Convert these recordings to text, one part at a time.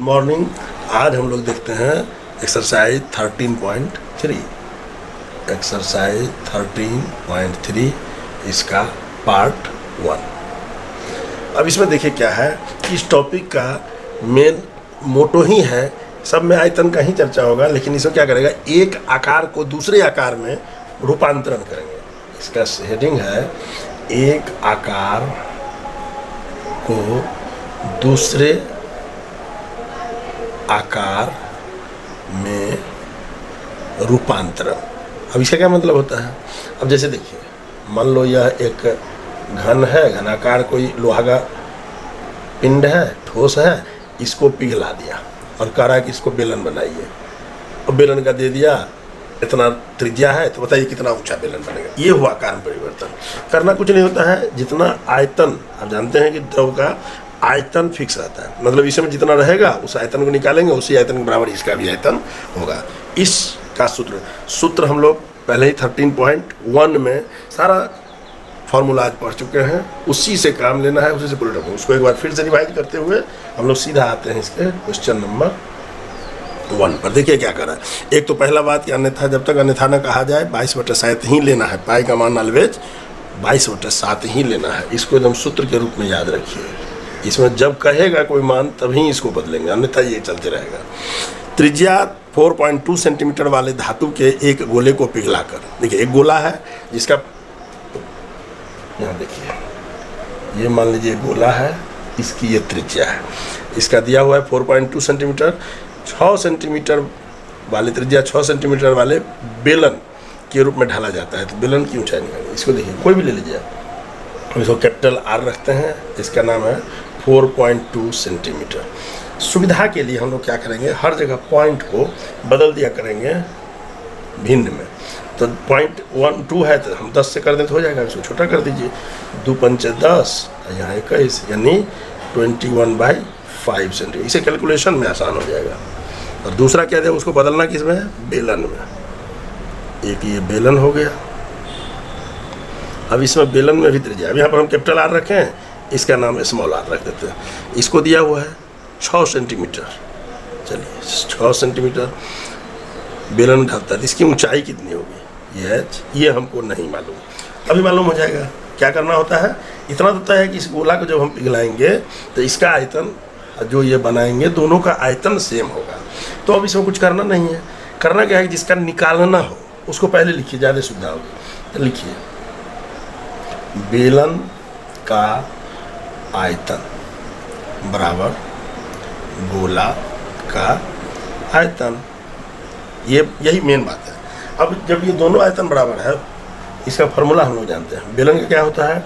Morning. आज हम लोग देखते हैं एक्सरसाइज 13.3। एक्सरसाइज 13.3 इसका पार्ट 1। अब इसमें देखिए क्या है कि इस टॉपिक का मेन मोटो ही है, सब में आयतन का ही चर्चा होगा, लेकिन इसमें क्या करेगा, एक आकार को दूसरे आकार में रूपांतरण करेंगे। इसका हेडिंग है एक आकार को दूसरे आकार में रूपांतरण। अब इसका क्या मतलब होता है? अब जैसे देखिए, मान लो यह एक घन है, घनाकार कोई लोहा का पिंड है, ठोस है, इसको पिघला दिया और कह रहा है कि इसको बेलन बनाइए, और बेलन का दे दिया इतना त्रिज्या है, तो बताइए कितना ऊंचा बेलन बनेगा। ये हुआ आकार में परिवर्तन। करना कुछ नहीं होता है, जितना आयतन, आप जानते हैं कि द्रव का आयतन फिक्स रहता है, मतलब इसमें जितना रहेगा उस आयतन को निकालेंगे, उसी आयतन के बराबर इसका भी आयतन होगा। इसका सूत्र हम लोग पहले ही 13.1 में सारा फॉर्मूला आज पढ़ चुके हैं, उसी से काम लेना है, उसी से पूरे डॉक्यूमेंट। उसको एक बार फिर से रिवाइज करते हुए हम लोग सीधा आते हैं इसके क्वेश्चन नंबर 1 पर। देखिए क्या कर रहा है। एक तो पहला बात कि अन्यथा, जब तक अन्यथा न कहा जाए 22/7 ही लेना है। पाई का मान ऑलवेज 22/7 ही लेना है। इसको एकदम सूत्र के रूप में याद रखिए। इसमें जब कहेगा कोई मान तभी इसको बदलेंगे, अन्यथा ये चलते रहेगा। त्रिज्या 4.2 सेंटीमीटर वाले धातु के एक गोले को पिघलाकर, देखिए एक गोला है जिसका, यहाँ देखिए, ये मान लीजिए गोला है, इसकी ये त्रिज्या है, इसका दिया हुआ है 4.2 सेंटीमीटर। 6 सेंटीमीटर वाले त्रिज्या 6 सेंटीमीटर वाले बेलन के रूप में ढाला जाता है। तो बेलन की ऊंचाई निकालिए। इसको देखिए, कोई भी ले लीजिए आप, इसको कैपिटल आर रखते हैं, इसका नाम है 4.2 सेंटीमीटर। सुविधा के लिए हम लोग क्या करेंगे, हर जगह पॉइंट को बदल दिया करेंगे भिन्न में। तो 0.12 है तो हम 10 से कर दें तो हो जाएगा, इसको छोटा कर दीजिए, 2 पंचे 10, यहाँ 21, यानी 21/5 सेंटीमीटर। इसे कैलकुलेशन में आसान हो जाएगा। और दूसरा क्या दिया, उसको बदलना किसमें है, बेलन में। एक ये बेलन हो गया। अब इसमें बेलन में भी त्रिज्या, अब यहाँ पर हम कैपिटल आर रखें, इसका नाम स्मॉल आर रख देते हैं। इसको दिया हुआ है 6 सेंटीमीटर। चलिए 6 सेंटीमीटर बेलन ढलता है, इसकी ऊंचाई कितनी होगी, ये हमको नहीं मालूम, अभी मालूम हो जाएगा। क्या करना होता है, इतना तो तय है कि इस गोला को जब हम पिघलाएंगे तो इसका आयतन जो ये बनाएंगे, दोनों का आयतन सेम होगा। तो अब इसमें कुछ करना नहीं है। करना क्या है, जिसका निकालना हो उसको पहले लिखिए, ज़्यादा सुविधा होगी। तो लिखिए बेलन का आयतन बराबर गोला का आयतन, ये यही मेन बात है। अब जब ये दोनों आयतन बराबर है, इसका फॉर्मूला हम लोग जानते हैं। बेलन का क्या होता है,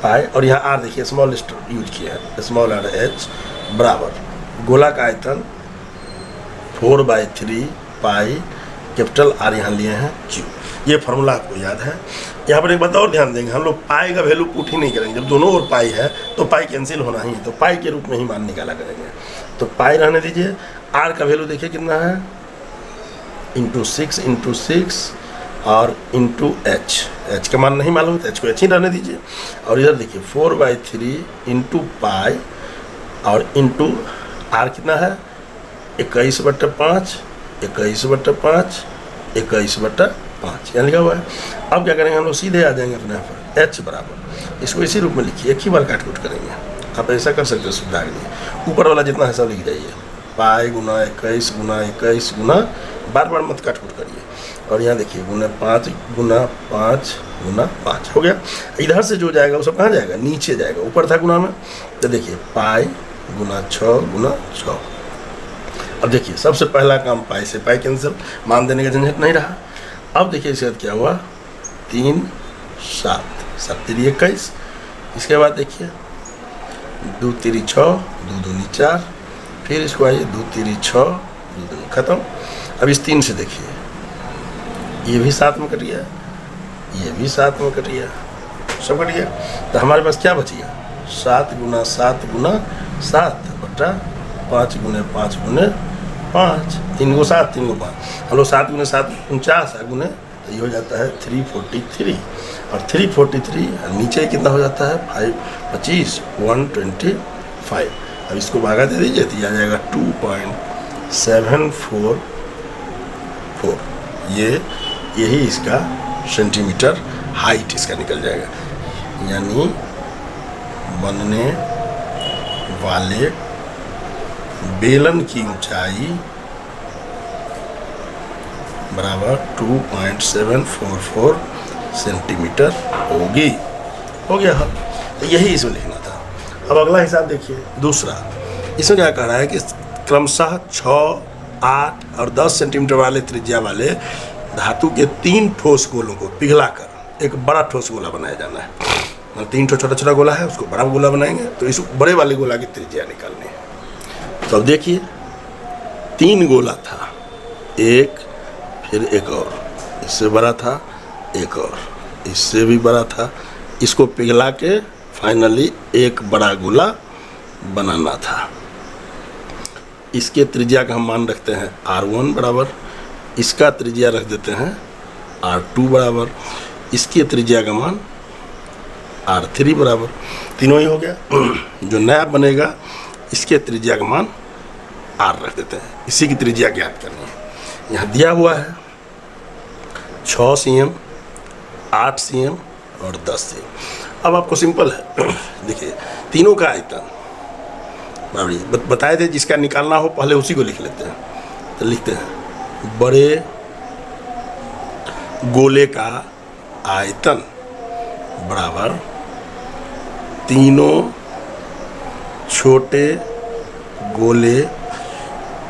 पाई, और यहाँ आर देखिए स्मॉल यूज किया है, स्मॉल आर एच बराबर गोला का आयतन 4/3 पाई, कैपिटल आर यहाँ लिए हैं क्यू। ये फार्मूला आपको याद है। यहाँ पर एक बात और ध्यान देंगे, हम लोग पाई का वैल्यू पुट ही नहीं करेंगे। जब दोनों ओर पाई है तो पाई कैंसिल होना ही है, तो पाई के रूप में ही मान निकाला करेंगे। तो पाई रहने दीजिए। आर का वैल्यू देखिए कितना है, × 6 और एच का मान नहीं मालूम, तो एच को एच ही रहने दीजिए। और इधर देखिए 4/3 × पाई और इंटू आर कितना है, 21/5, 21/5, 21/5 यहाँ लिखा हुआ है। अब क्या करेंगे, हम लोग सीधे आ जाएंगे अपने यहाँ पर, एच बराबर, इसको इसी रूप में लिखिए, एक ही बार काट करेंगे। आप ऐसा कर सकते हो सुविधा के लिए। ऊपर वाला जितना है सब लिख जाइए, पाई गुना 21 गुना 21 गुना, बार बार मत काट करिए। और यहाँ देखिए गुना 5 गुना 5 गुना 5 हो गया। इधर से जो जाएगा वो सब कहाँ जाएगा, नीचे जाएगा, ऊपर था गुना में। तो देखिए पाई गुना 6 गुना 6। अब देखिए सबसे पहला काम, पाई से पाई कैंसिल, मान देने का झंझट नहीं रहा। अब देखिए इसके बाद क्या हुआ, 3 7 7 3 21। इसके बाद देखिए 2 3 6 2 2 4, फिर इसको आइए 2 3 6 2 2 खत्म। अब इस 3 से देखिए, ये भी 7 में कट गया, ये भी 7 में कट गया, सब कट गया। तो हमारे पास क्या बच गया, 7 गुना 7 गुना 7 बटा 5 गुने 5 गुने 5, 3 को 7 3 को 5, हम लोग 7 गुने 7 49 गुने, तो ये हो जाता है 343। और 343 नीचे कितना हो जाता है, 5 25 125। अब इसको भागा दे दीजिए तो ये आ जाएगा 2.744। यही इसका सेंटीमीटर हाइट इसका निकल जाएगा, यानी बनने वाले बेलन की ऊंचाई बराबर 2.744 सेंटीमीटर होगी। हो गया हल। तो यही इसमें लिखना था। अब अगला हिसाब देखिए दूसरा। इसमें क्या कह रहा है कि क्रमशः 6, 8 और 10 सेंटीमीटर वाले त्रिज्या वाले धातु के 3 ठोस गोलों को पिघलाकर एक बड़ा ठोस गोला बनाया जाना है। मतलब 3 ठो छोटा छोटा गोला है, उसको बड़ा गोला बनाएंगे, तो इस बड़े वाले गोला की त्रिज्या निकालनी है। तो अब देखिए 3 गोला था, एक फिर एक और, इससे बड़ा था एक और, इससे भी बड़ा था, इसको पिघला के फाइनली एक बड़ा गोला बनाना था। इसके त्रिज्या का हम मान रखते हैं R1 बराबर, इसका त्रिज्या रख देते हैं R2 बराबर, इसकी त्रिज्या का मान R3 बराबर। तीनों ही हो गया। जो नया बनेगा इसके त्रिज्या का मान R रख देते हैं, इसी की त्रिज्या ज्ञात करनी है। यहाँ दिया हुआ है 6 cm, 8 cm और 10 cm। अब आपको सिंपल है, देखिए तीनों का आयतन बताए थे, जिसका निकालना हो पहले उसी को लिख लेते हैं। तो लिखते हैं बड़े गोले का आयतन बराबर तीनों छोटे गोले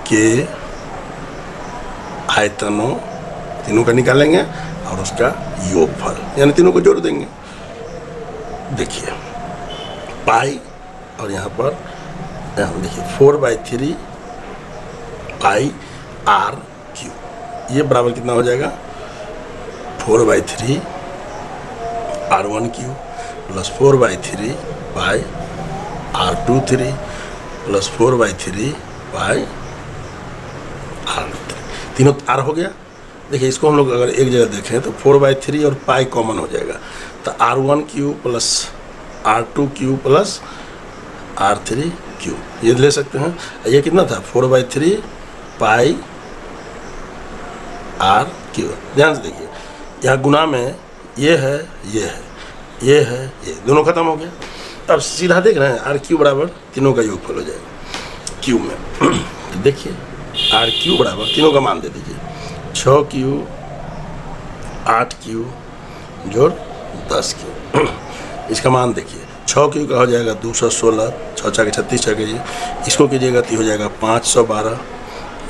के आयतनों, तीनों का निकालेंगे और उसका योगफल, यानी तीनों को जोड़ देंगे। देखिए पाई, और यहाँ पर देखिए 4/3 पाई R3, ये बराबर कितना हो जाएगा 4/3 R1³ प्लस 4/3 पाई R2³ प्लस 4/3 पाई R3। तीनों R हो गया। देखिए इसको हम लोग अगर एक जगह देखें तो 4/3 और पाई कॉमन हो जाएगा, तो R1³ plus R2³ plus R3³ ये ले सकते हैं। ये कितना था 4/3 पाई R3। ध्यान से देखिए यहाँ गुना में ये है, ये है, ये है, ये दोनों खत्म हो गया। अब सीधा देख रहे हैं R3 बराबर तीनों का योगफल हो जाएगा क्यू में। तो देखिए R3 बराबर तीनों का मान दे दीजिए 6Q 8Q जोड़ 10Q। इसका मान देखिए 6Q का हो जाएगा 216, 6 × 36 6 कीजिए, इसको कीजिएगा तो हो जाएगा 512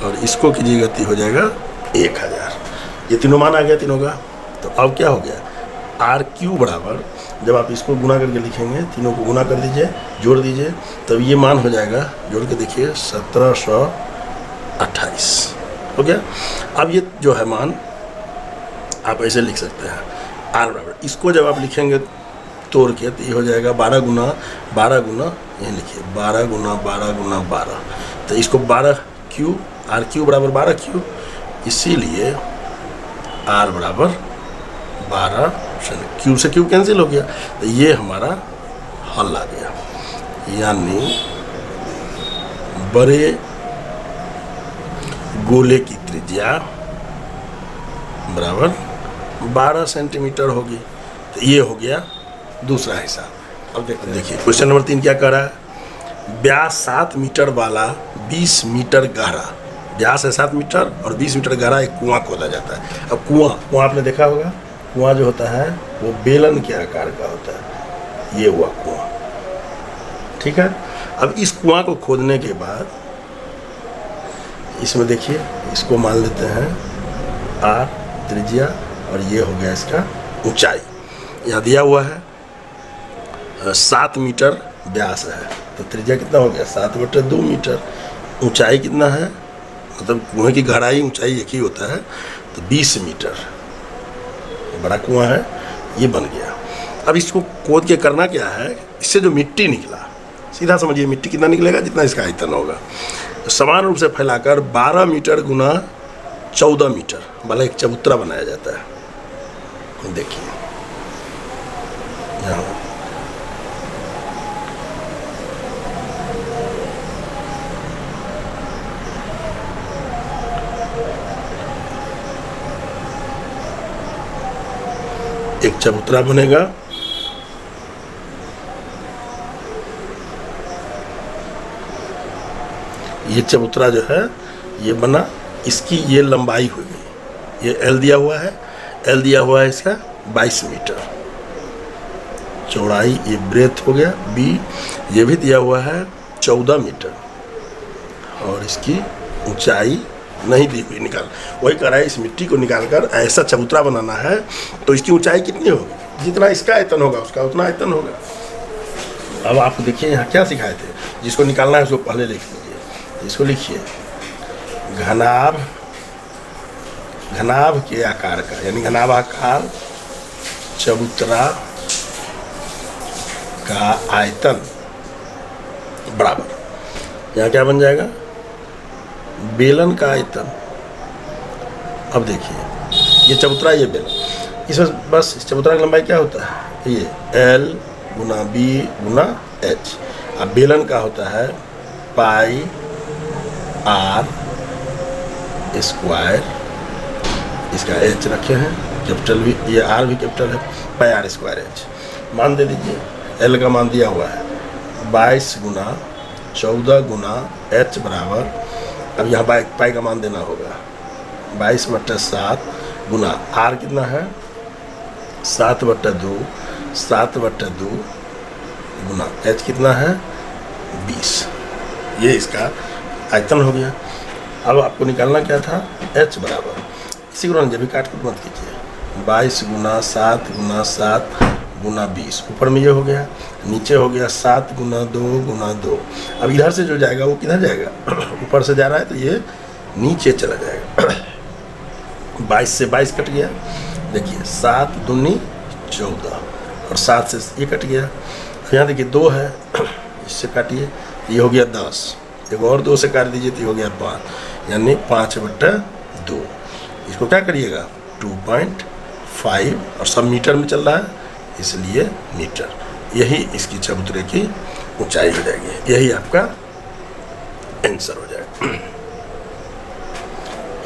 और इसको कीजिएगा तो हो जाएगा 1000। ये तीनों मान आ गया तीनों का। तो अब क्या हो गया R3 बराबर, जब आप इसको गुना करके लिखेंगे, तीनों को गुना कर दीजिए, जोड़ दीजिए, तब ये मान हो जाएगा, जोड़ के देखिए 1728 हो गया। अब ये जो है मान आप ऐसे लिख सकते हैं R बराबर, इसको जब आप लिखेंगे तोड़ के तो ये हो जाएगा 12 गुना, ये लिखिए 12 गुना 12 गुना 12, तो इसको 12Q, R3 बराबर 12Q, इसीलिए R बराबर 12, Q से Q कैंसिल हो गया, तो ये हमारा हल आ गया। यानी बड़े गोले की त्रिज्या बराबर 12 सेंटीमीटर होगी। तो ये हो गया दूसरा हिसाब। अब देखिए क्वेश्चन नंबर 3 क्या कह रहा है, व्यास 7 मीटर वाला 20 मीटर गहरा, व्यास है 7 मीटर और 20 मीटर गहरा एक कुआं खोदा जाता है। अब कुआं आपने देखा होगा, कुआं जो होता है वो बेलन के आकार का होता है, ये हुआ कुआं, ठीक है। अब इस कुआं को खोदने के बाद इसमें देखिए इसको मान लेते हैं R त्रिज्या और ये हो गया इसका ऊंचाई। यहाँ दिया हुआ है 7 मीटर व्यास है, तो त्रिज्या कितना हो गया 7/2 मीटर। ऊंचाई कितना है, मतलब कुएं की गहराई ऊंचाई एक ही होता है, तो 20 मीटर बड़ा कुआं है, ये बन गया। अब इसको खोद के करना क्या है, इससे जो मिट्टी निकला, सीधा समझिए मिट्टी कितना निकलेगा, जितना इसका आयतन होगा, तो समान रूप से फैलाकर 12 मीटर गुना 14 मीटर वाला एक चबूतरा बनाया जाता है। देखिए यहाँ चबूतरा बनेगा। ये चबूतरा जो है ये बना, इसकी ये लंबाई हो गई, ये एल दिया हुआ है, एल दिया हुआ है इसका 22 मीटर, चौड़ाई ये ब्रेथ हो गया बी, ये भी दिया हुआ है 14 मीटर, और इसकी ऊंचाई नहीं दी हुई, निकाल वही कह रहा है। इस मिट्टी को निकालकर ऐसा चबूतरा बनाना है तो इसकी ऊंचाई कितनी होगी, जितना इसका आयतन होगा उसका उतना आयतन होगा। अब आप देखिए यहाँ क्या सिखाए थे, जिसको निकालना है उसको पहले लिख लीजिए, इसको लिखिए घनाभ, घनाभ के आकार का, यानी घनाभ आकार चबूतरा का आयतन बराबर, यहाँ क्या बन जाएगा, बेलन का आयतन। अब देखिए ये चबूतरा, ये बेलन, इसमें बस इस चबूतरा की लंबाई क्या होता है, ये L गुना B गुना H। अब बेलन का होता है पाई R स्क्वायर, इसका H रखे हैं कैपिटल भी, ये R भी कैपिटल है, पाई R स्क्वायर H। मान दे दीजिए, L का मान दिया हुआ है 22 गुना 14 गुना H बराबर, अब यहाँ पाई का मान देना होगा 22/7 गुना R कितना है 7/2, 7/2 गुना H कितना है 20, ये इसका आयतन हो गया। अब आपको निकालना क्या था, H बराबर, इसी को जब भी काट कर मत कीजिए, 22 गुना 7 गुना 7 गुना 20, ऊपर में ये हो गया, नीचे हो गया 7 गुना 2 गुना 2। अब इधर से जो जाएगा वो किधर जाएगा, ऊपर से जा रहा है तो ये नीचे चला जाएगा। 22 से 22 कट गया, देखिए 7 दूनी 14, और 7 से ये कट गया, यहाँ देखिए 2 है, इससे काटिए, ये हो गया 10, एक और 2 से काट दीजिए तो ये हो गया 5, यानी 5/2। इसको क्या करिएगा 2.5, और सब मीटर में चल रहा है इसलिए मीटर, यही इसकी चबूतरे की ऊंचाई हो जाएगी, यही आपका आंसर हो जाएगा।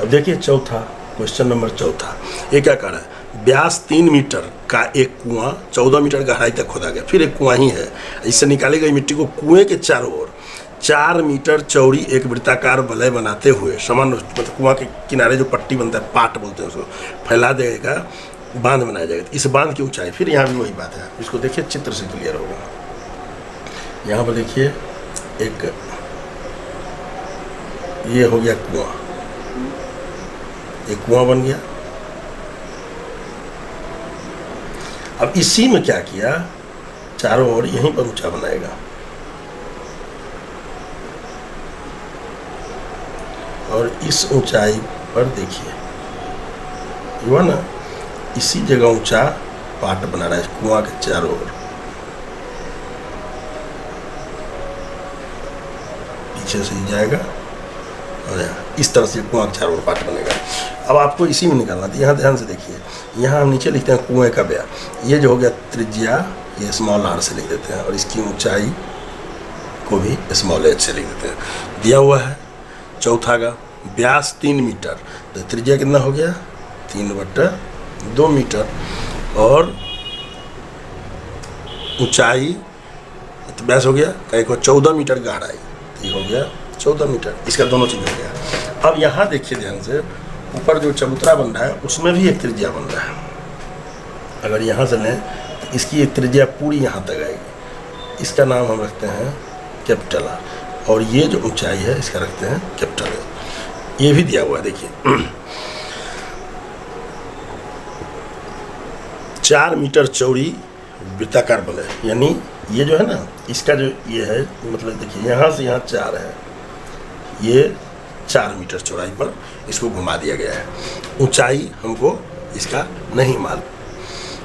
अब देखिए चौथा क्वेश्चन नंबर चौथा, ये क्या कर रहा है, व्यास 3 मीटर का एक कुआं 14 मीटर गहराई तक खोदा गया, फिर एक कुआं ही है, इससे निकाली गई मिट्टी को कुएं के चारों ओर 4 मीटर चौड़ी एक वृत्ताकार वलय बनाते हुए समान, मतलब कुआं के किनारे जो पट्टी बनता है, पाट बोलते हैं उसको, फैला देगा, बांध बनाया जाएगा। इस बांध की ऊंचाई, फिर यहाँ भी वही बात है, इसको देखिए चित्र से क्लियर होगा। यहाँ पर देखिए एक ये हो गया कुआं, एक कुआं बन गया। अब इसी में क्या किया, चारों ओर यहीं पर ऊंचा बनाएगा, और इस ऊंचाई पर देखिए हुआ ना, इसी जगह ऊंचा पाट बना रहा है कुआं के चारों ओर, पीछे से ही जाएगा और इस तरह से कुआं के चारों ओर पाट बनेगा। अब आपको इसी में निकालना था, यहाँ ध्यान से देखिए, यहाँ हम नीचे लिखते हैं कुएं का व्यास, ये जो हो गया त्रिज्या, ये स्मॉल r से लिख देते हैं, और इसकी ऊंचाई को भी स्मॉल h से लिख देते हैं। दिया हुआ है चौथा का व्यास 3 मीटर, तो त्रिज्या कितना हो गया 3/2 मीटर, और ऊंचाई तो व्यास हो गया कहीं को 14 मीटर गहराई, तो ये हो गया 14 मीटर, इसका दोनों चीज़ हो गया। अब यहाँ देखिए ध्यान से, ऊपर जो चबूतरा बन रहा है उसमें भी एक त्रिज्या बन रहा है, अगर यहाँ से लें तो इसकी एक त्रिज्या पूरी यहाँ तक आएगी, इसका नाम हम रखते हैं कैपिटल R, और ये जो ऊंचाई है इसका रखते हैं कैपिटल H। ये भी दिया हुआ है, देखिए 4 मीटर चौड़ी वृत्ताकार वलय, यानी ये जो है ना, इसका जो ये है, मतलब देखिए यहाँ से यहाँ 4 है, ये 4 मीटर चौड़ाई पर इसको घुमा दिया गया है। ऊंचाई हमको इसका नहीं मालूम।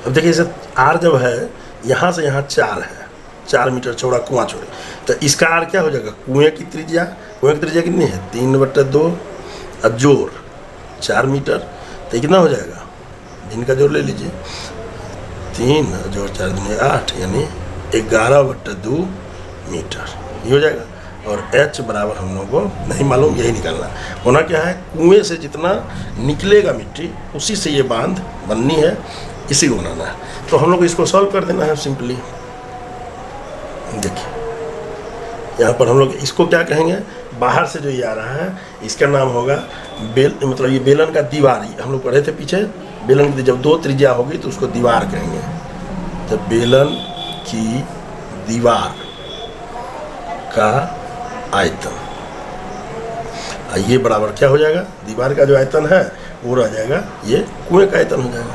अब देखिए इसे R जब है, यहाँ से यहाँ 4 है, 4 मीटर चौड़ा कुआं चौड़े, तो इसका R क्या हो जाएगा, कुएं की त्रिज्या, कुएं की त्रिज्या कितनी है 3/2, अब जोड़ 4 मीटर, तो कितना हो जाएगा, इनका जोड़ ले लीजिए, 3 जोड़ 4 दूनी 8, यानी 11/2 मीटर, ये हो जाएगा। और H बराबर हम लोगों को नहीं मालूम, यही निकालना होना क्या है, कुएं से जितना निकलेगा मिट्टी उसी से ये बांध बननी है, इसी को बनाना है। तो हम लोग को इसको सॉल्व कर देना है सिंपली। देखिए यहाँ पर हम लोग इसको क्या कहेंगे, बाहर से जो ये आ रहा है इसका नाम होगा मतलब ये बेलन का दीवार। हम लोग पढ़े थे पीछे, बेलन की जब 2 त्रिज्या होगी तो उसको दीवार कहेंगे। तो बेलन की दीवार का आयतन, ये बराबर क्या हो जाएगा, दीवार का जो आयतन है वो रह जाएगा, ये कुएं का आयतन हो जाएगा।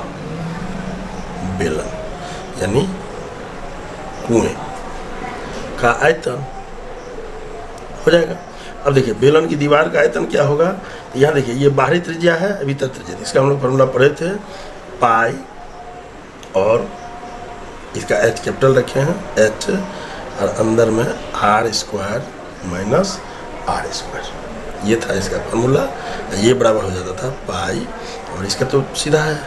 बेलन यानी कुएं का आयतन हो जाएगा। अब देखिए बेलन की दीवार का आयतन क्या होगा, तो यहाँ देखिए ये बाहरी त्रिज्या है, भीतर त्रिज्या, इसका हम लोग फॉर्मूला पढ़े थे, पाई और इसका एच कैपिटल रखे हैं, एच, और अंदर में R square minus R square, ये था इसका फॉर्मूला। ये बराबर हो जाता था पाई, और इसका तो सीधा है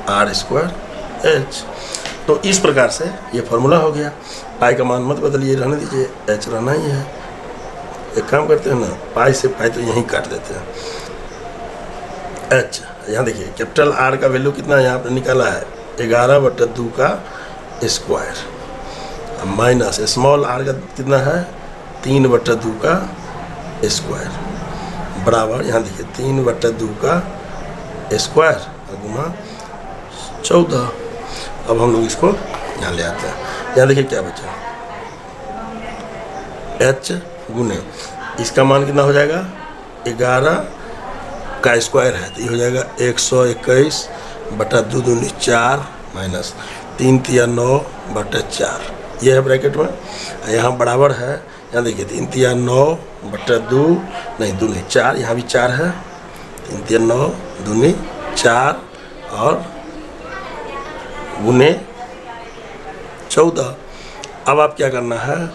आर स्क्वायर एच। तो इस प्रकार से ये फॉर्मूला हो गया। पाई का मान मत बदलिए, रहने दीजिए, एच रहना ही है। एक काम करते हैं ना, पाई से पाई तो यहीं काट देते हैं, एच। यहाँ देखिए कैपिटल आर का वैल्यू कितना यहाँ पर निकाला है, 11/2 का स्क्वायर, माइनस स्मॉल आर का कितना है, 3/2 का स्क्वायर, बराबर यहाँ देखिए 3/2 का स्क्वायर गुना 14। अब हम लोग इसको यहाँ ले आते हैं। यहाँ देखिए क्या बचा, एच गुने इसका मान कितना हो जाएगा, 11 का स्क्वायर है तो ये हो जाएगा 121/2 दूनी 4 माइनस 3 तिया 9/4, ये है ब्रैकेट में। यहाँ बराबर है, यहाँ देखिए 3 तिया 9/2 नहीं दूनी 4, यहाँ भी 4 है, 3 तिया 9 दूनी 4 और गुने 14। अब आप क्या करना है,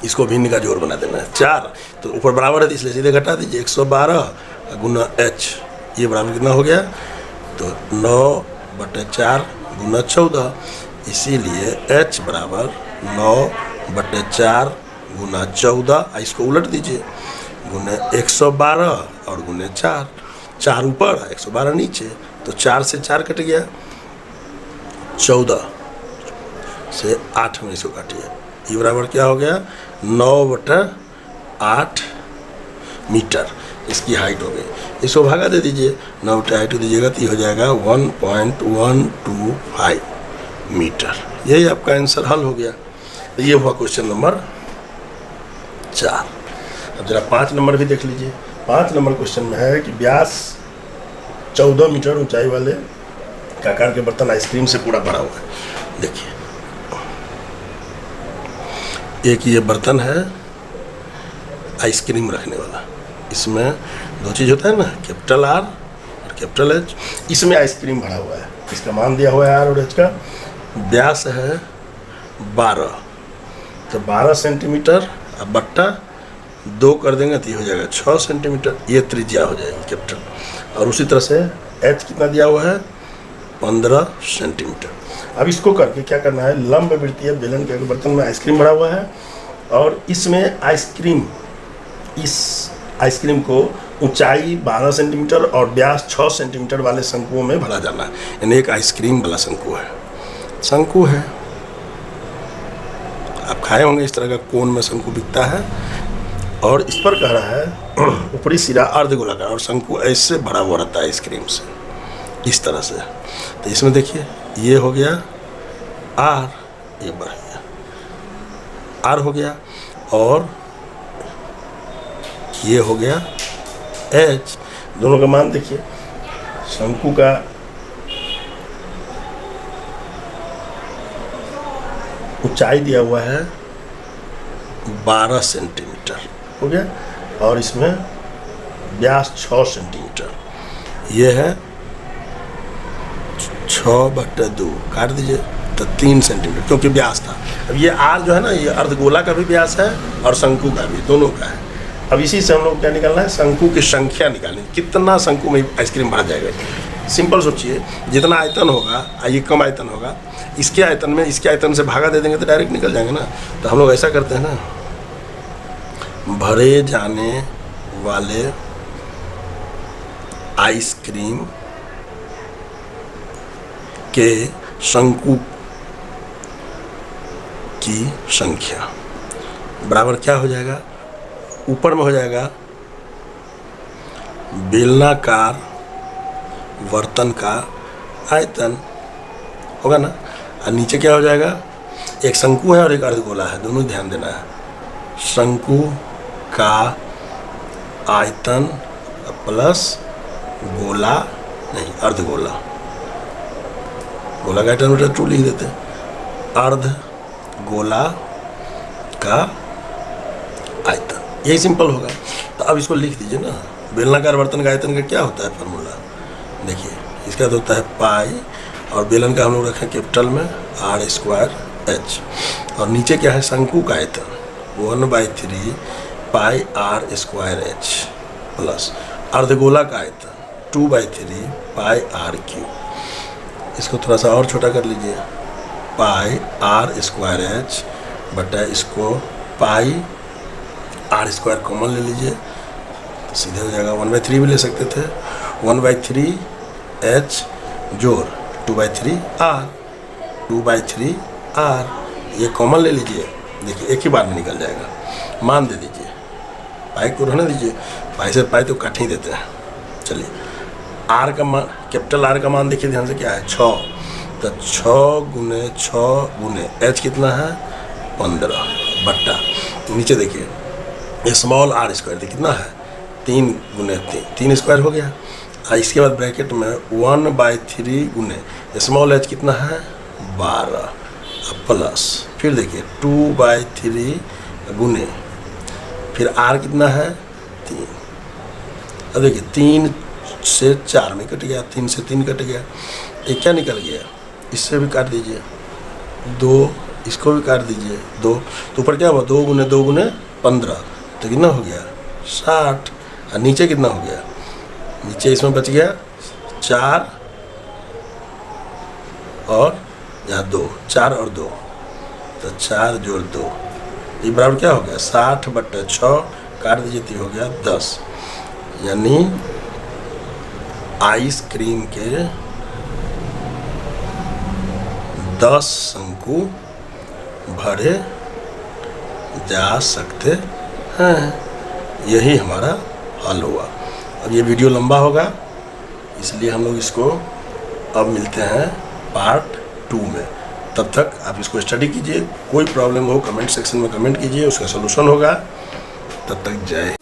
इसको भिन्न का जोड़ बना देना है, 4 तो ऊपर बराबर है तो इसलिए सीधे घटा दीजिए, 112 गुना एच, ये बराबर कितना हो गया, तो 9/4 गुना 14, इसीलिए एच बराबर 9/4 गुना 14, इसको उलट दीजिए, गुने 112 और गुने 4, 4 ऊपर 112 नीचे, तो 4 से 4 कट गया, 14 से 8 में इसको काटिए, ये बराबर क्या हो गया, 9/8 मीटर इसकी हाइट हो गई। इसको भागा दे दीजिए, 9/8 दीजिएगा तो ये हो जाएगा 1.125 मीटर। यही आपका आंसर हल हो गया। तो ये हुआ क्वेश्चन नंबर 4। अब जरा 5 नंबर भी देख लीजिए। 5 नंबर क्वेश्चन में है कि व्यास 14 मीटर ऊंचाई वाले आकार के बर्तन आइसक्रीम से पूरा भरा हुआ है। देखिए एक ये बर्तन है आइसक्रीम रखने वाला, इसमें 2 चीज़ होता है ना, कैपिटल आर और कैपिटल एच, इसमें आइसक्रीम भरा हुआ है, इसका मान दिया हुआ है आर और एच का, व्यास है 12, तो 12 सेंटीमीटर, अब बट्टा 2 कर देंगे तो ये हो जाएगा 6 सेंटीमीटर, ये त्रिज्या हो जाएगी कैपिटल। और उसी तरह से एच कितना दिया हुआ है, 15 सेंटीमीटर। अब इसको करके क्या करना है, लंब वृत्तीय बेलन के बर्तन में आइसक्रीम भरा हुआ है और इसमें आइसक्रीम, इस आइसक्रीम को ऊंचाई 12 सेंटीमीटर और व्यास 6 सेंटीमीटर वाले शंकुओं में भरा जाना है। यानी एक आइसक्रीम वाला शंकु है, शंकु है, आप खाए होंगे इस तरह का कोन में शंकु बिकता है, और इस पर कह रहा है ऊपरी सिरा अर्धगोलाकार और शंकु ऐसे भरा हुआ रहता है आइसक्रीम से, इस तरह से। तो इसमें देखिए ये हो गया आर, ये बढ़ गया आर हो गया, और ये हो गया एच। दोनों का मान देखिए, शंकु का ऊंचाई दिया हुआ है 12 सेंटीमीटर हो गया, और इसमें व्यास 6 सेंटीमीटर, ये है 6/2, काट दीजिए तो 3 सेंटीमीटर, क्योंकि व्यास था। अब ये आर जो है ना, ये अर्धगोला का भी व्यास है और शंकु का भी, दोनों का है। अब इसी से हम लोग क्या निकालना है, शंकु की संख्या निकालनी, कितना शंकु में आइसक्रीम भरा जाएगा। सिंपल सोचिए, जितना आयतन होगा, ये कम आयतन होगा, इसके आयतन में इसके आयतन से भागा दे देंगे तो डायरेक्ट निकल जाएंगे ना। तो हम लोग ऐसा करते हैं ना, भरे जाने वाले आइसक्रीम के शंकु की संख्या बराबर क्या हो जाएगा, ऊपर में हो जाएगा बेलनाकार वर्तन का आयतन होगा ना, और नीचे क्या हो जाएगा, एक शंकु है और एक अर्धगोला है, दोनों ध्यान देना है। शंकु का आयतन प्लस गोला नहीं अर्धगोला, गोला का आयतन बेटा टू लिख देते हैं, अर्धगोला का आयतन, यही सिंपल होगा। तो अब इसको लिख दीजिए ना, बेलनाकार वर्तन का आयतन का क्या होता है फॉर्मूला, देखिए इसका तो होता है पाई, और बेलन का हम लोग रखें कैपिटल में r²h, और नीचे क्या है शंकु का आयतन 1/3 पाई r² प्लस अर्धगोला का आयतन 2/3 पाई r³ इसको थोड़ा सा और छोटा कर लीजिए, पाई r² बटा इसको पाई r² कॉमन ले लीजिए तो सीधे हो जाएगा 1/3 भी ले सकते थे, 1/3h जोड़ 2/3r 2/3r ये कॉमन ले लीजिए, देखिए एक ही बार में निकल जाएगा, मान दे दीजिए, पाई को रहने दीजिए, पाई से पाई तो काट ही देते हैं। चलिए r का मान, कैपिटल R का मान देखिए ध्यान से क्या है 6, तो 6 गुने 6 गुने h कितना है 15 बट्टा नीचे देखिए स्मॉल r² देखिए कितना है 3 गुने 3 स्क्वायर हो गया, और इसके बाद ब्रैकेट में 1/3 गुने स्मॉल h कितना है 12 प्लस फिर देखिए 2/3 गुने फिर r कितना है 3, अब देखिए 3 से 4 में कट गया, 3 से 3 कट गया, एक क्या निकल गया, इससे भी काट दीजिए 2, इसको भी काट दीजिए 2, तो ऊपर क्या हुआ 2 गुने 2 गुने 15, तो कितना हो गया 60, और नीचे कितना हो गया, नीचे इसमें बच गया 4 और यहाँ 2, 4 और 2, तो 4 जोड़ 2 ये बराबर क्या हो गया 60/6 काट दीजिए तो हो गया 10, यानी आइसक्रीम के 10 शंकु भरे जा सकते हैं, यही हमारा हल हुआ। अब ये वीडियो लंबा होगा इसलिए हम लोग इसको अब मिलते हैं पार्ट 2 में, तब तक आप इसको स्टडी कीजिए, कोई प्रॉब्लम हो कमेंट सेक्शन में कमेंट कीजिए, उसका सलूशन होगा। तब तक जय हिंद।